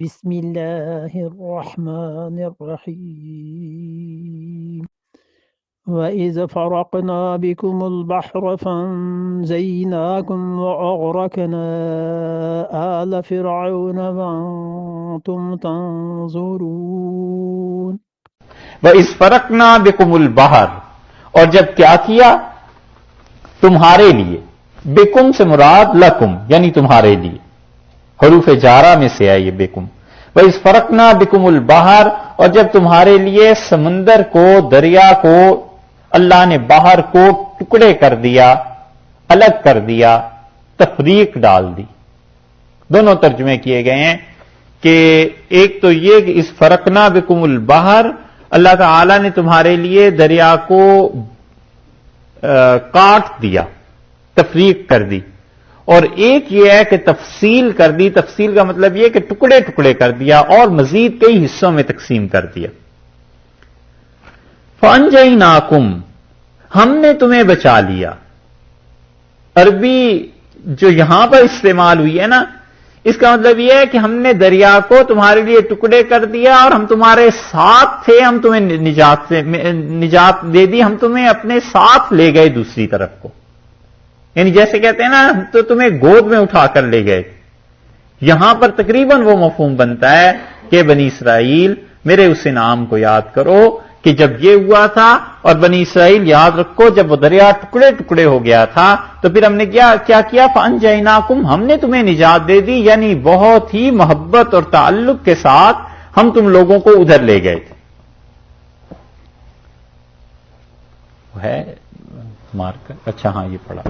بسم الله الرحمن الرحيم وإذ فرقنا بكم البحر فانجيناكم وأغرقنا آل فرعون وأنتم تنظرون وَإِذْ فَرَقْنَا بِكُمُ الْبَحْرَ، اور جب کیا کیا تمہارے لیے، بکم سے مراد لکم یعنی تمہارے لیے، حروف جارہ میں سے ہے یہ بکم۔ وَإِذْ فَرَقْنَا بِكُمُ الْبَحْرَ، اور جب تمہارے لیے سمندر کو، دریا کو، اللہ نے باہر کو ٹکڑے کر دیا، الگ کر دیا، تفریق ڈال دی۔ دونوں ترجمے کیے گئے ہیں کہ ایک تو یہ کہ اس فرقنا بکم البحر، اللہ تعالی نے تمہارے لیے دریا کو کاٹ دیا، تفریق کر دی، اور ایک یہ ہے کہ تفصیل کر دی۔ تفصیل کا مطلب یہ کہ ٹکڑے ٹکڑے کر دیا اور مزید کئی حصوں میں تقسیم کر دیا۔ فَأَنْجَيْنَاكُمْ، ہم نے تمہیں بچا لیا۔ عربی جو یہاں پر استعمال ہوئی ہے نا، اس کا مطلب یہ ہے کہ ہم نے دریا کو تمہارے لیے ٹکڑے کر دیا اور ہم تمہارے ساتھ تھے، ہم تمہیں نجات دے دی، ہم تمہیں اپنے ساتھ لے گئے دوسری طرف کو، یعنی جیسے کہتے ہیں نا ہم تو تمہیں گود میں اٹھا کر لے گئے۔ یہاں پر تقریباً وہ مفہوم بنتا ہے کہ بنی اسرائیل میرے اس انعام کو یاد کرو کہ جب یہ ہوا تھا، اور بنی اسرائیل یاد رکھو جب وہ دریا ٹکڑے ٹکڑے ہو گیا تھا تو پھر ہم نے کیا کیا فَأَنْجَيْنَاكُمْ، ہم نے تمہیں نجات دے دی، یعنی بہت ہی محبت اور تعلق کے ساتھ ہم تم لوگوں کو ادھر لے گئے تھے۔ ہے مارکر، اچھا ہاں یہ پڑھا۔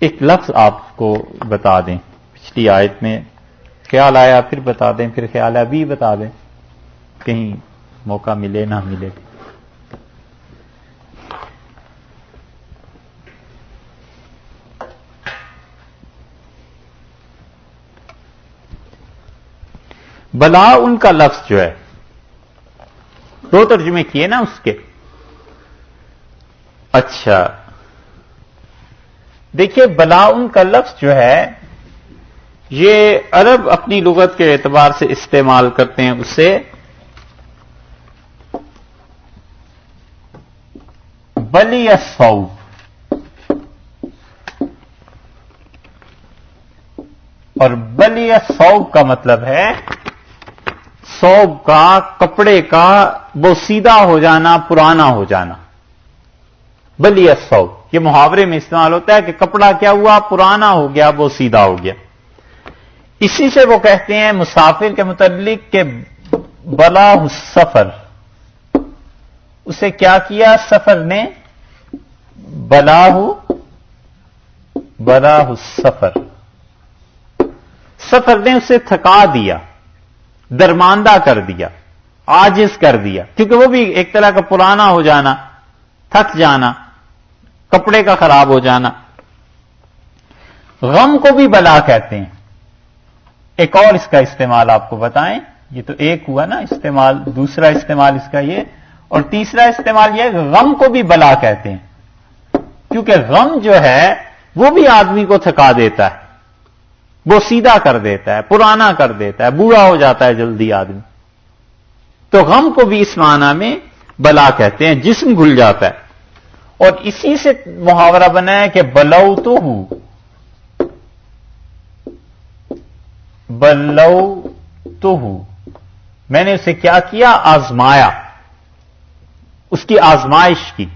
ایک لفظ آپ کو بتا دیں، پچھلی آیت میں خیال آیا پھر بتا دیں، پھر خیال آیا ابھی بتا دیں، کہیں موقع ملے نہ ملے۔ بلا ان کا لفظ جو ہے، دو ترجمے کیے نا اس کے۔ اچھا دیکھیے، بلا ان کا لفظ جو ہے یہ عرب اپنی لغت کے اعتبار سے استعمال کرتے ہیں اسے بلی الثوب، اور بلی الثوب کا مطلب ہے ثوب کا، کپڑے کا وہ سیدھا ہو جانا، پرانا ہو جانا۔ بلی الثوب یہ محاورے میں استعمال ہوتا ہے کہ کپڑا کیا ہوا، پرانا ہو گیا، وہ سیدھا ہو گیا۔ اسی سے وہ کہتے ہیں مسافر کے متعلق کہ بلا السفر، اسے کیا کیا سفر نے، بلا السفر، سفر نے اسے تھکا دیا، درماندہ کر دیا، عاجز کر دیا، کیونکہ وہ بھی ایک طرح کا پرانا ہو جانا، تھک جانا، کپڑے کا خراب ہو جانا۔ غم کو بھی بلا کہتے ہیں۔ ایک اور اس کا استعمال آپ کو بتائیں، یہ تو ایک ہوا نا استعمال، دوسرا استعمال اس کا یہ، اور تیسرا استعمال یہ ہے کہ غم کو بھی بلا کہتے ہیں، کیونکہ غم جو ہے وہ بھی آدمی کو تھکا دیتا ہے، وہ سیدھا کر دیتا ہے، پرانا کر دیتا ہے، بوڑھا ہو جاتا ہے جلدی آدمی۔ تو غم کو بھی اس معنی میں بلا کہتے ہیں، جسم گھل جاتا ہے۔ اور اسی سے محاورہ بنا ہے کہ بلوتہ، میں نے اسے کیا کیا، آزمایا، اس کی آزمائش کی۔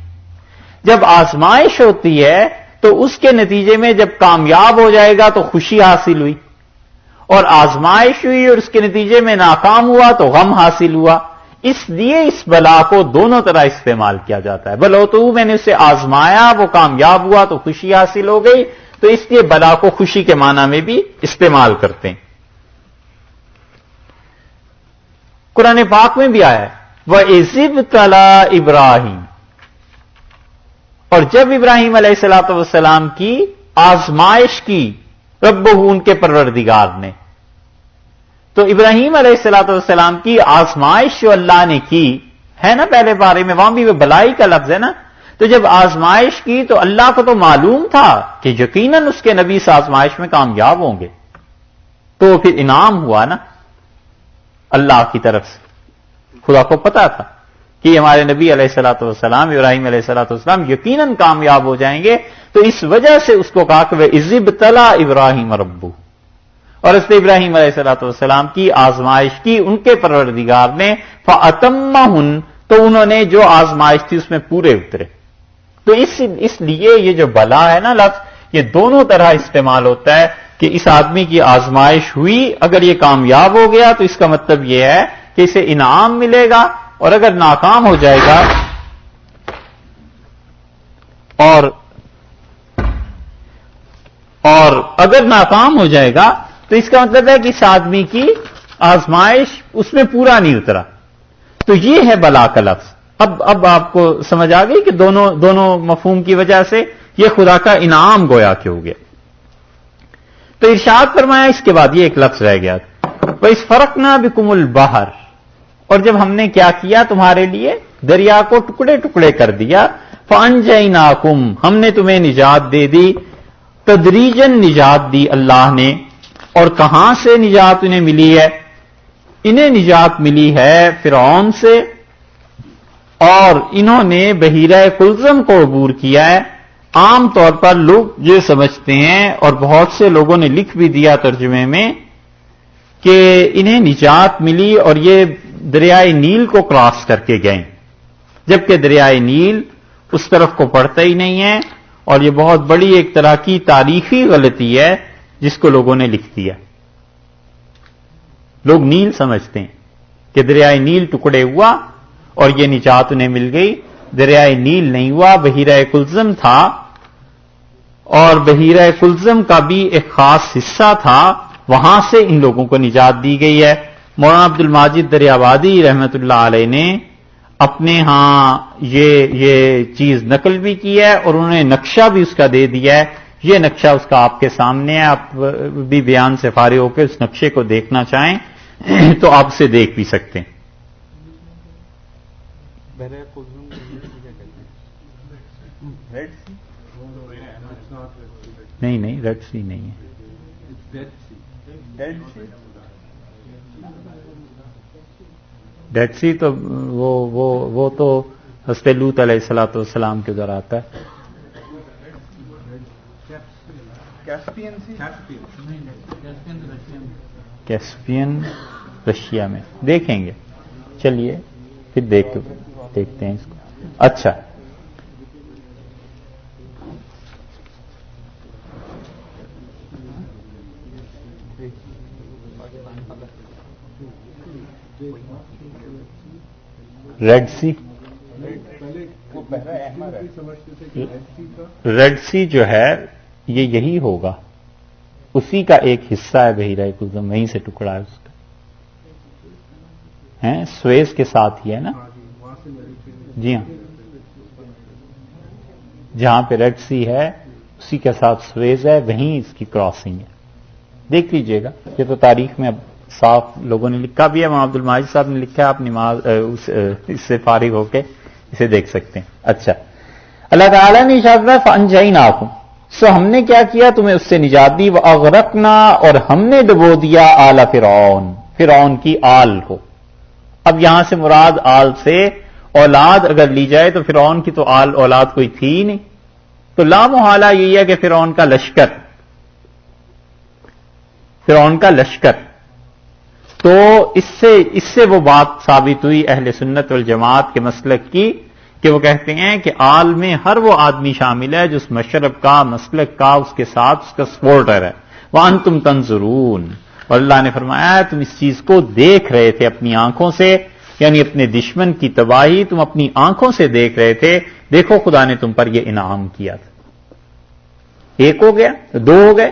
جب آزمائش ہوتی ہے تو اس کے نتیجے میں جب کامیاب ہو جائے گا تو خوشی حاصل ہوئی، اور آزمائش ہوئی اور اس کے نتیجے میں ناکام ہوا تو غم حاصل ہوا۔ اس لیے اس بلا کو دونوں طرح استعمال کیا جاتا ہے۔ بلوتو میں نے اسے آزمایا، وہ کامیاب ہوا تو خوشی حاصل ہو گئی، تو اس لیے بلا کو خوشی کے معنی میں بھی استعمال کرتے ہیں۔ قرآن پاک میں بھی آیا ہے وَإِذِ ابْتَلَىٰ إِبْرَاهِيمَ، اور جب ابراہیم علیہ الصلوۃ والسلام کی آزمائش کی ربہ، ان کے پروردگار نے، تو ابراہیم علیہ الصلوۃ والسلام کی آزمائش جو اللہ نے کی ہے نا پہلے بارے میں، وہاں بھی وہ بلائی کا لفظ ہے نا، تو جب آزمائش کی تو اللہ کو تو معلوم تھا کہ یقیناً اس کے نبی اس آزمائش میں کامیاب ہوں گے، تو پھر انعام ہوا نا اللہ کی طرف سے. خدا کو پتا تھا کہ ہمارے نبی علیہ الصلوۃ والسلام ابراہیم علیہ الصلوۃ والسلام یقیناً کامیاب ہو جائیں گے, تو اس وجہ سے اس کو کہا کہ وَإِذِ ابْتَلَىٰ إِبْرَاهِيمَ رَبُّهُ, اور حضرت ابراہیم علیہ الصلوۃ والسلام کی آزمائش کی ان کے پروردگار نے, فَأَتَمَّهُنْ, تو انہوں نے جو آزمائش تھی اس میں پورے اترے. تو اس لیے یہ جو بلا ہے نا لفظ, یہ دونوں طرح استعمال ہوتا ہے کہ اس آدمی کی آزمائش ہوئی, اگر یہ کامیاب ہو گیا تو اس کا مطلب یہ ہے کہ اسے انعام ملے گا, اور اگر ناکام ہو جائے گا اور اگر ناکام ہو جائے گا تو اس کا مطلب ہے کہ اس آدمی کی آزمائش اس میں پورا نہیں اترا. تو یہ ہے بلا کا لفظ. اب آپ کو سمجھ آ گئی کہ دونوں مفہوم کی وجہ سے یہ خدا کا انعام گویا کہ ہو گیا. تو ارشاد فرمایا اس کے بعد یہ ایک لفظ رہ گیا, وَإِذْ فَرَقْنَا بِكُمُ الْبَحْرَ, اور جب ہم نے کیا کیا تمہارے لیے, دریا کو ٹکڑے ٹکڑے کر دیا, فَأَنْجَيْنَاكُمْ, ہم نے تمہیں نجات دے دی, تدریجاً نجات دی اللہ نے. اور کہاں سے نجات انہیں ملی ہے؟ انہیں نجات ملی ہے فرعون سے, اور انہوں نے بحیرہ کلزم کو عبور کیا ہے. عام طور پر لوگ یہ سمجھتے ہیں, اور بہت سے لوگوں نے لکھ بھی دیا ترجمے میں, کہ انہیں نجات ملی اور یہ دریائے نیل کو کراس کر کے گئے, جبکہ دریائے نیل اس طرف کو پڑتا ہی نہیں ہے, اور یہ بہت بڑی ایک طرح کی تاریخی غلطی ہے جس کو لوگوں نے لکھ دیا. لوگ نیل سمجھتے ہیں کہ دریائے نیل ٹکڑے ہوا اور یہ نجات انہیں مل گئی. دریائے نیل نہیں ہوا, بحیرہ کلزم تھا, اور بحیرہ کلزم کا بھی ایک خاص حصہ تھا, وہاں سے ان لوگوں کو نجات دی گئی ہے. مولانا عبد الماجد دریابادی رحمت اللہ علیہ نے اپنے ہاں یہ چیز نقل بھی کی ہے, اور انہوں نے نقشہ بھی اس کا دے دیا ہے. یہ نقشہ اس کا آپ کے سامنے ہے, آپ بھی بیان سے فارغ ہو کے اس نقشے کو دیکھنا چاہیں تو آپ اسے دیکھ بھی سکتے ہیں. نہیں ریڈ سی نہیں ہے, ڈیڈ سی تو وہ تو حضرت لوط علیہ الصلوۃ والسلام کے ذرا آتا ہے. کیسپین رشیا میں دیکھیں گے, چلیے پھر دیکھتے ہیں اس کو. اچھا, ریڈ سی, ریڈ سی جو ہے یہ یہی ہوگا, اسی کا ایک حصہ ہے بحیرہ کلزم, وہیں سے ٹکڑا ہے اس کا, ہیں سویز کے ساتھ ہی ہے نا. جی ہاں, جہاں پہ ریڈ سی ہے اسی کے ساتھ سویز ہے, وہیں اس کی کراسنگ ہے. دیکھ لیجئے گا, یہ تو تاریخ میں اب صاف لوگوں نے لکھا بھی ہے, وہاں عبد الماجد صاحب نے لکھا ہے, آپ نماز اس سے فارغ ہو کے اسے دیکھ سکتے ہیں. اچھا, اللہ تعالیٰ نے ارشاد فرمایا فَأَنْجَيْنَاكُمْ, سو ہم نے کیا کیا, تمہیں اس سے نجات دی, وَأَغْرَقْنَا, اور ہم نے ڈبو دیا آل فرعون, فرعون کی آل کو. اب یہاں سے مراد آل سے اولاد اگر لی جائے تو فرعون کی تو آل اولاد کوئی تھی ہی نہیں, تو لا محالہ یہی ہے کہ فرعون کا لشکر, فرعون کا لشکر. تو اس سے وہ بات ثابت ہوئی اہل سنت والجماعت کے مسلک کی, کہ وہ کہتے ہیں کہ آل میں ہر وہ آدمی شامل ہے جو اس مشرب کا, مسلک کا, اس کے ساتھ اس کا سپورٹر ہے. وَأَنْتُمْ تَنْظُرُونَ, اور اللہ نے فرمایا تم اس چیز کو دیکھ رہے تھے اپنی آنکھوں سے, یعنی اپنے دشمن کی تباہی تم اپنی آنکھوں سے دیکھ رہے تھے. دیکھو خدا نے تم پر یہ انعام کیا تھا. ایک ہو گیا, دو ہو گئے,